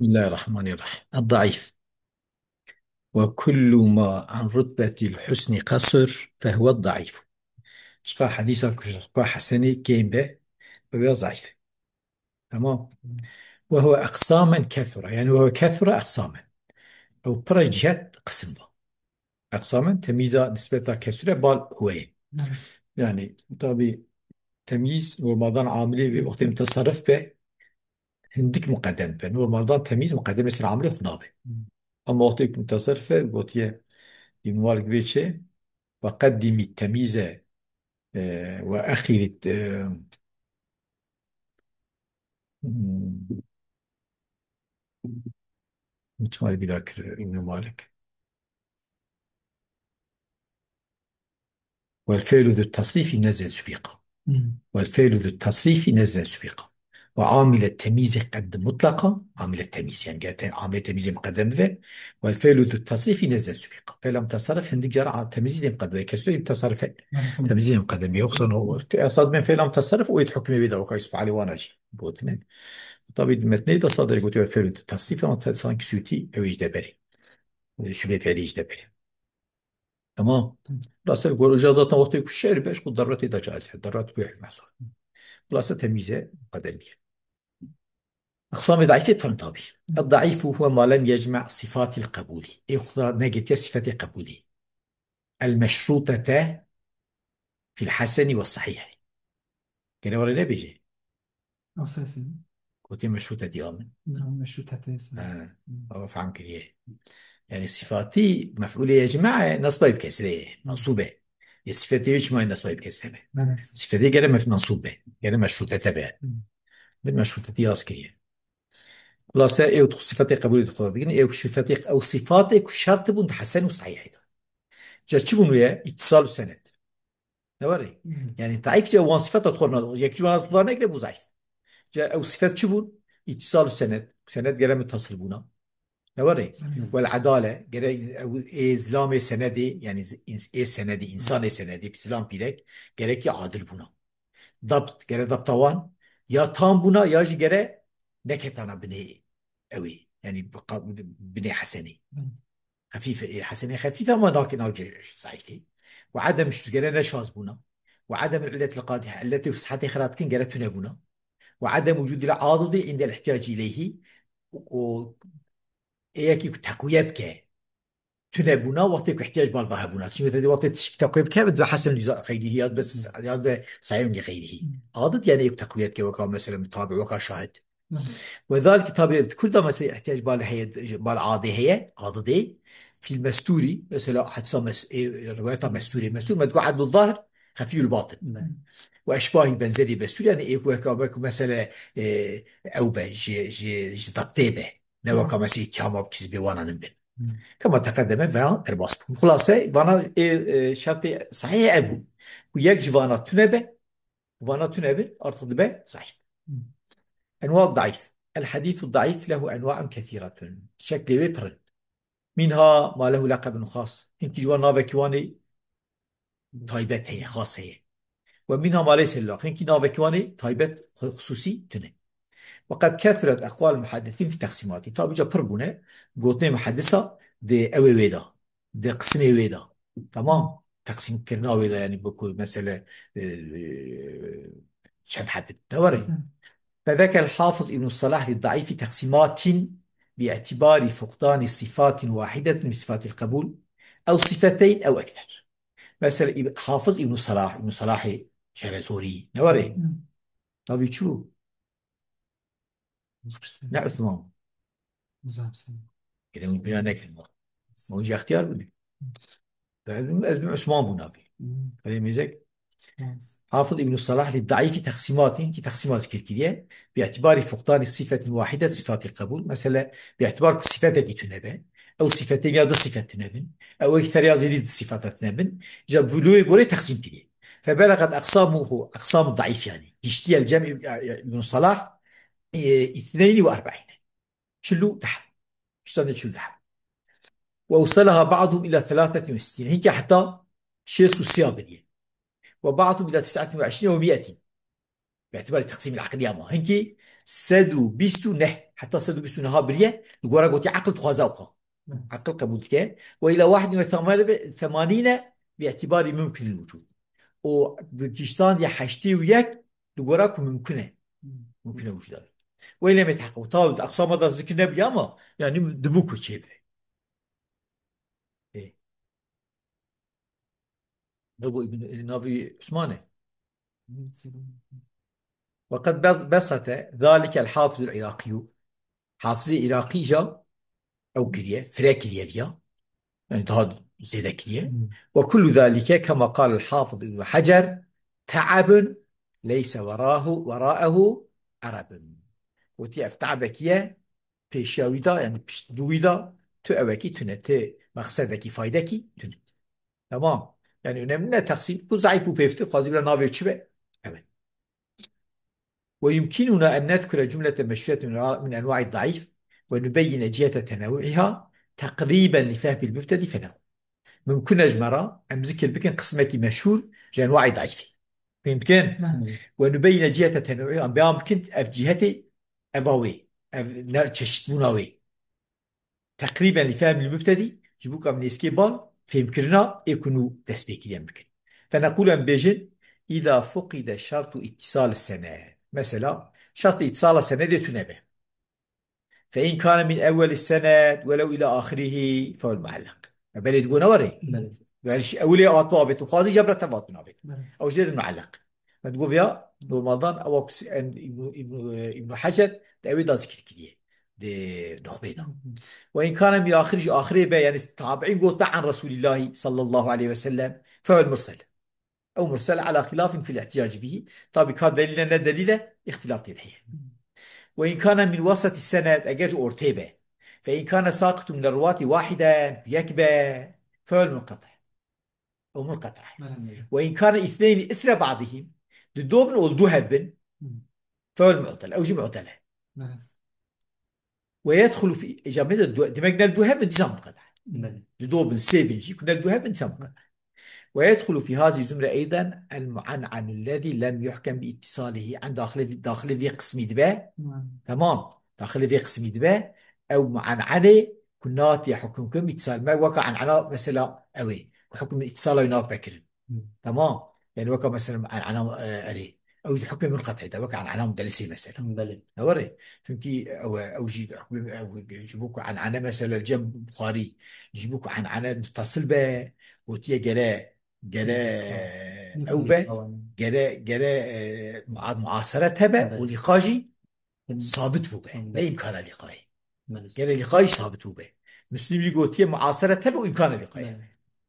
بسم الله الرحمن الرحيم. الضعيف وكل ما عن رتبة الحسن قصر فهو الضعيف. شقا حديثك شقا حسني كيم به وهو ضعيف. تمام. وهو أقساما كثرة، يعني وهو كثرة أقساما أو برجت قسم ذا أقساما تمييزا نسبة كثرة بال هو يعني طبي تمييز ورمضان عاملي وقت متصرف به هندك مقدم به نور رمضان تمييز مقدم يصير عاملي خناضي. أما وقت متصرف قلت يه ينوالك بيتشي وقدم التمييز وأخر متمال بلاكر ابن مالك. والفعل ذو التصريف نزل سبيقا. والفعل ذو التصريف نزل سبيقا. وعامل التمييز قد مطلقة عامل التمييز يعني عامل التمييز مقدم به. والفعل ذو التصريف نزل سبيقا فلم تصرف عندك جرى تمييز مقدم كسر تصرف تمييز مقدم يخصن هو صاد من فعل تصرف ويتحكم بيده وكيس عليه وناجي بوتنا. طبعا المتن ده صادر يقول الفعل ذو التصريف ما تصانك سوتي أو يجدبري شو بيفعل يجدبري. تمام. خلاص يقول إجازة وقت الشعر باش خد ضرورة إذا جائز ضرورة بيع محصول. خلاص تمييزه قدمية. أقسام ضعيفة فرنطابي. الضعيف هو ما لم يجمع صفات القبول يقدر نجد صفات قبولي المشروطة في الحسن والصحيح. كده ولا لا بيجي أساسي. قلت مشروطة دي نعم، مش تتسع. آه. هو فهم كده يعني صفاتي مفعولة يجمع نصبه بكسره منصوبة. الصفات يجمع نصبه بكسره. نعم. صفاتي كده منصوبة كده مشروطة تبع بالمشروطة دي أسكرية. خلاصة إيه صفاتي قبول تقول إيه صفاتي أو صفاتك شرط بون حسن وصحيح. جا شو بنو يا اتصال سند نوري يعني ضعيف جا وان صفات تدخل يك جو تدخل نقل بو ضعيف. جا أو صفات شو بون اتصال سند سند جرى متصل بونا نوري. والعدالة جرى أو إسلام سندي يعني إيه سندي إنسان سندي بإسلام بيلك جرى كي عادل بونا. ضبط جرى ضبطوان يا تام بونا يا جي جرى نكتانا بني أوي يعني بني حسني خفيفة. إيه حسنة خفيفة ما لكن أوجه صحيحة. وعدم شجرنا شاذ بونا. وعدم العلة القادحة التي صحتها خراتكن جرتنا بونا. وعدم وجود العاضد عند الاحتياج إليه و إياكي تقويتك تنبونا وقت احتياج بالذهبونا شو تدي وقت تقويتك بده حسن غيره بس هذا صحيح لغيره. عاضد يعني تقويتك وكان مثلا متابع وكان شاهد. وذلك طبيعة كل ده مثلا احتياج هي بالعاضي هي عاضدي في المستوري مثلا حدث رواية مستوري مستور ما تقول عدل الظاهر خفي الباطن. واشباه بنزلي بستوري يعني ايه كوكا مثلا او جي ضبطيبه نوع كما سي تشامو كسبي وانا نبن كما تقدم فان الباسط خلاصه فانا شرطي صحيح ابو ويك فانا تنبه فانا تنبه ارتض به صحيح. أنواع الضعيف. الحديث الضعيف له أنواع كثيرة شكل ويبر منها ما له لقب خاص انت جوان نافكواني تايبت هي خاص هي. ومنها ما ليس له انت نافكواني تايبت خصوصي تنه. وقد كثرت أقوال المحدثين في تقسيماته طب جا بربونه قوتني محدثة دي أوي ويدا دي قسمي ويدا. تمام. تقسيم كرنا ويدا يعني بكل مثلا شب حد دوري. فذكر الحافظ ابن الصلاح للضعيف تقسيمات باعتبار فقدان صفات واحدة من صفات القبول أو صفتين أو أكثر. مثلا حافظ ابن الصلاح ابن صلاح شرع سوري نوري نوي شو لا عثمان إذا مش بنا نكلم موجي اختيار بني لازم عثمان بنابي خلي ميزك. حافظ ابن الصلاح للضعيف تقسيمات في تقسيمات كثيرة باعتبار فقدان الصفة الواحدة صفات القبول مثلا باعتبار صفات تنبه أو صفتين يا صفة تنبن أو أكثر يا زيد الصفات تنبن جاب فلوي قولي تقسيم كذي. فبلغت أقسامه أقسام الضعيف يعني يشتي الجمع ابن الصلاح 42 شلو تحت اشتغل شلو تحت. وأوصلها بعضهم إلى 63 هيك حتى شيء سوسيابلية. وبعضهم إلى 29 و100 باعتبار التقسيم العقلي أما هنكي سادو بيستو نه حتى صدق بسنها بريه لقورا قوتي عقل تخازوقا عقل قبول كه وإلى 81 باعتبار ممكن الوجود وباكستان يا حشتي وياك لقوراك ممكنة ممكنة وجودها وإلى ما يتحقق طاود أقصى مدى ذكرنا بياما يعني دبوك وشيء إيه نبو ابن نافي عثماني وقد بسط ذلك الحافظ العراقي حافظ عراقي جا أو كريه فراكريه ليا يعني هذا زيادة كريه وكل ذلك كما قال الحافظ ابن حجر تعب ليس وراءه عرب وتي افتعبك يا بيشاويدا يعني بيشدويدا تو اوكي تنتي مقصدك فايدكي تنت تمام يعني önemli تقسيم كل ضعيف وبيفتي قاضي بلا نابي تشبه evet. ويمكننا أن نذكر جملة مشهورة من أنواع الضعيف ونبين جهة تنوعها تقريبا لفهم المبتدئ فنقول ممكن أجمرة أمزك بكن قسمة مشهور جانواع ضعيفة فهمت كان ونبين جهة تنوعها أم بيمكن أف جهة أفاوي تشتموناوي تقريبا لفهم المبتدئ جبوك من إسكيبال فهم كرنا يكونوا تسبيكي يمكن فنقول أن بيجن إذا فقد شرط اتصال السنة مثلا شرط اتصال السند تنبه فإن كان من أول السند ولو إلى آخره فهو المعلق بل تقول وري يعني أولي أطوابت وخاضي جبرة تباط نابت أو جد المعلق فتقول فيها رمضان أو ابن حجر تأوي دا ذكر كليه دي نخبينا وإن كان من آخره بقى يعني تابعين قوت عن رسول الله صلى الله عليه وسلم فهو المرسل أو مرسل على خلاف في الاحتجاج به طبعا كان دليلنا دليل اختلاف تضحيه وإن كان من وسط السند أجاج أورتيبة فإن كان ساقط من الرواة واحدا يكبى فهو المنقطع أو منقطع وإن كان اثنين إثر بعضهم ضدهم أو ذهب فهو المعضل أو جمع معضلة ويدخل في إجابة دمجنا الذهب نظام منقطع ضدهم سيبن جي كنا الذهب نظام منقطع ويدخل في هذه الزمرة أيضا المعنعن الذي لم يحكم باتصاله عن داخل ذي قسم دبا تمام داخل ذي قسم دبا أو معنعنة كنات يحكمكم اتصال ما وقع عنعنة مثلا أوي وحكم اتصاله ينات بكر تمام يعني وقع مثلا عنعنة أري أو حكم منقطع إذا وقع عنعنة مدلسة مثلا بلى أوري چونكي أو جيب حكم أو يجيبوك عنعنة مثلا الجنب بخاري يجيبوك عنعنة متصل به وتيه جلاء جلاء أوبة جلاء معاصرتها بقى ولقاجي ثابت هو بقى لا إمكان لقائه جلاء لقاجي ثابت هو بقى مسلم يقول معاصرتها بقى وإمكان لقائه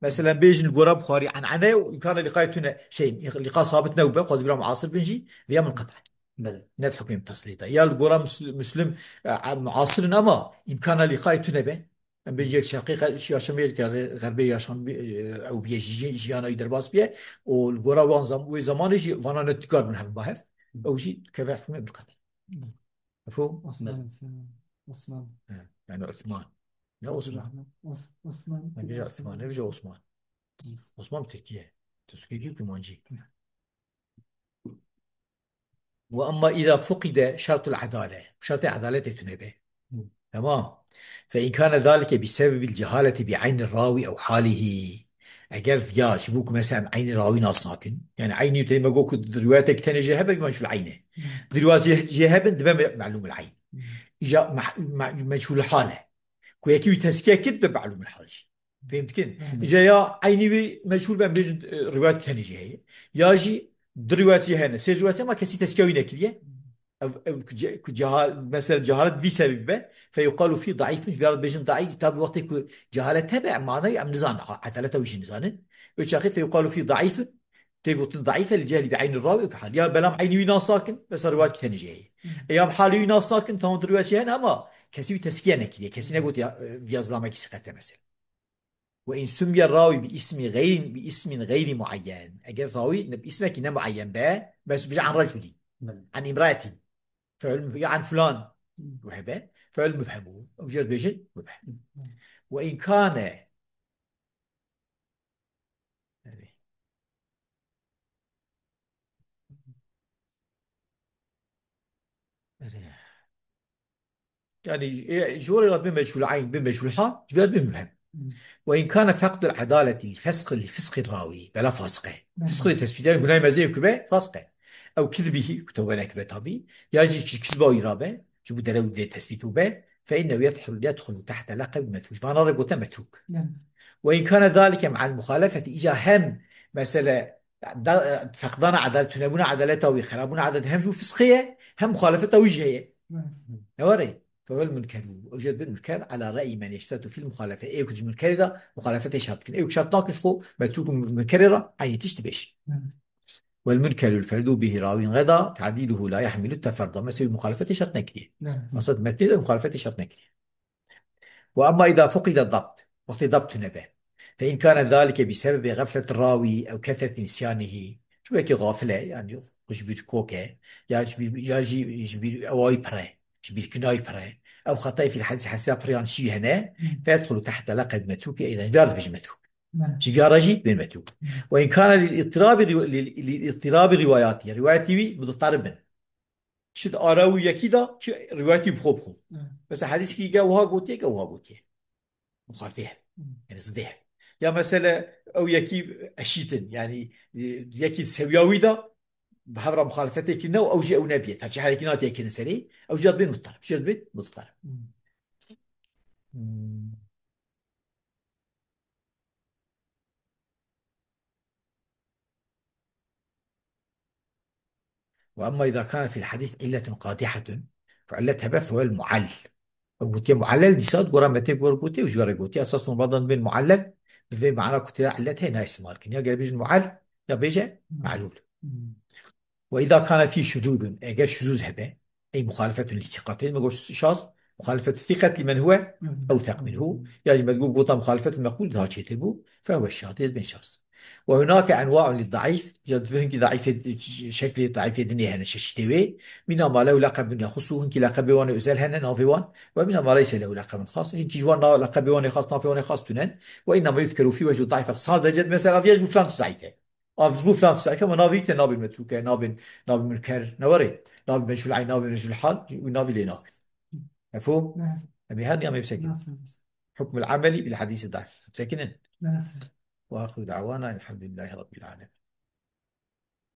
مثلا بيجن القرى بخاري عن عناية وإمكان لقائتنا شيء لقاء ثابت نوبة قصدي بلا معاصر بنجي فيها منقطع ند حكم تسليطه يا القرى مسلم معاصر أما إمكان لقائتنا به بيجيك شقيقة شيا شمير غربية شام أو بيجي جيانا يدر باس بيه والقرى وزمان يجي فانا نتقار من هالباهف أو شيء كيف حكم بالقطع مفهوم؟ عثمان يعني عثمان لا عثمان عثمان ما بيجي عثمان ما بيجي عثمان عثمان بتركيا تركيا كمانجي وأما إذا فقد شرط العدالة شرط العدالة تنبه تمام فإن كان ذلك بسبب الجهالة بعين الراوي أو حاله أجر يا شبوك مثلا عين الراوي ناس ساكن يعني عيني تي ما قلت روايتك تاني جهبك ما شو العينه دلوقتي جهبن دبا معلوم العين إجا مجهول الحالة كويكي تسكيه كده معلوم الحالة فهمت كن إجا يا عيني مجهول بين بين رواية تاني جهة ياجي درواتي هنا سيجواتي ما كسي تسكيه نكليه أو كجهال مثلا جهالة بسبب فيقال في ضعيف جهالة بيجن ضعيف تابع وقت جهالة تبع معنى أم نزان عدالة وش نزان وشاخي فيقال في ضعيف تقول ضعيفة لجهل بعين الراوي كحال يا بلام عيني وينا ساكن بس رواية ثاني جاي أيام حالي وينا ساكن تمام درواتي هنا أما كسي تسكينة كذي كسي نقول في أزلامك سقطة مثلا وإن سمي الراوي باسم غير معين أجل راوي باسمك إنه معين بس بيجي عن رجلي عن امرأة فعل عن فلان وهبه فعل مبهم أو جرد بيجن مبهم وإن كان يعني جوري بمجهول العين بمجهول الحال جوال بمبهم. وإن كان فقد العدالة لفسق الراوي بلا فاسقة، فسق نعم. تثبيت يعني بناء مزيه كبه فاسقة، أو كذبه كتوبة كبه طبي يجي كذبه ويرابه جبو درو دي تثبيته به، فإنه يدخل تحت لقب متروك، فأنا رجوته متروك. نعم. وإن كان ذلك مع المخالفة إجا هم مسألة فقدان عدالة نبونا عدالته وخرابون عدالته هم شو فسقية هم مخالفته وجهية نعم. نوري. فهو المنكر وجد بالمنكر على رأي من يشترط في المخالفة، أيوك المنكر ده مخالفته شرط كن أيوك شرط ناقص خو متروك المنكر عين تشتبش. نعم. والمنكر الفرد به راوي غدا تعديله لا يحمل التفرد مثل مخالفة شرط نكري، نعم. قصد مثل مخالفة شرط نكري. وأما إذا فقد الضبط وقت ضبط نبه، فإن كان ذلك بسبب غفلة الراوي أو كثرة نسيانه، شو هيك غافلة يعني جبير كوكا، يا جبير جبير أواي برا جبير كناي برا، أو خطأ في الحديث حساب بريان شي هنا، فيدخل تحت لقب متروك أيضا جار بج متروك نعم. شجارجي بين متروك. وإن كان للاضطراب الرواياتي روايتي مضطربا شد آراوي كده روايتي بخو نعم. بس حديث كي جاوها قوتي جاوها قوتي مخالفه يعني ضده. يا مثلا او يكي اشيتن يعني يكي سوياوي ده بحضر مخالفتك انه او جي او نبيه هالشي حاجه كنا تيكن سري او جاد بين مضطرب جاد بين مضطرب. مم. واما اذا كان في الحديث عله قادحه فعلتها بقى فهو المعل. قلت معلل دي صاد قرا متى قلت وجوار قلت اساس رمضان بين معلل بفي معنا كنت علتها نايس ماركن يا قال بيجي المعل يا بيجي معلول. وإذا كان في شذوذ أجر شذوذ هذا أي مخالفة للثقتين ما قلش شاذ، مخالفة الثقة لمن هو أوثق منه يجب أن تقول قطع مخالفة المقول ذا شيء تبو فهو الشاذ بن شاذ. وهناك أنواع للضعيف جد فهنك ضعيف شكل ضعيف الدنيا هنا ششتوي من ما له لقب يخصه هنك لقب وان أزال هنا نافوان، ومن ما ليس له لقب خاص هنك جوان لقب وان خاص نافوان خاص تنن، وإنما يذكر في وجه الضعيف صاد جد مثلا في يجب فلان ضعيفة بو فلان تسعي كما نافي نابي متروكة نابي منكر نوري نابي مجهول عين نابي مجهول الحال ونابي لناك. مفهوم؟ نعم. أبي هذا يوم نعم. يمسكن حكم العملي بالحديث الضعيف مسكنا. نعم. وآخر دعوانا الحمد لله رب العالمين.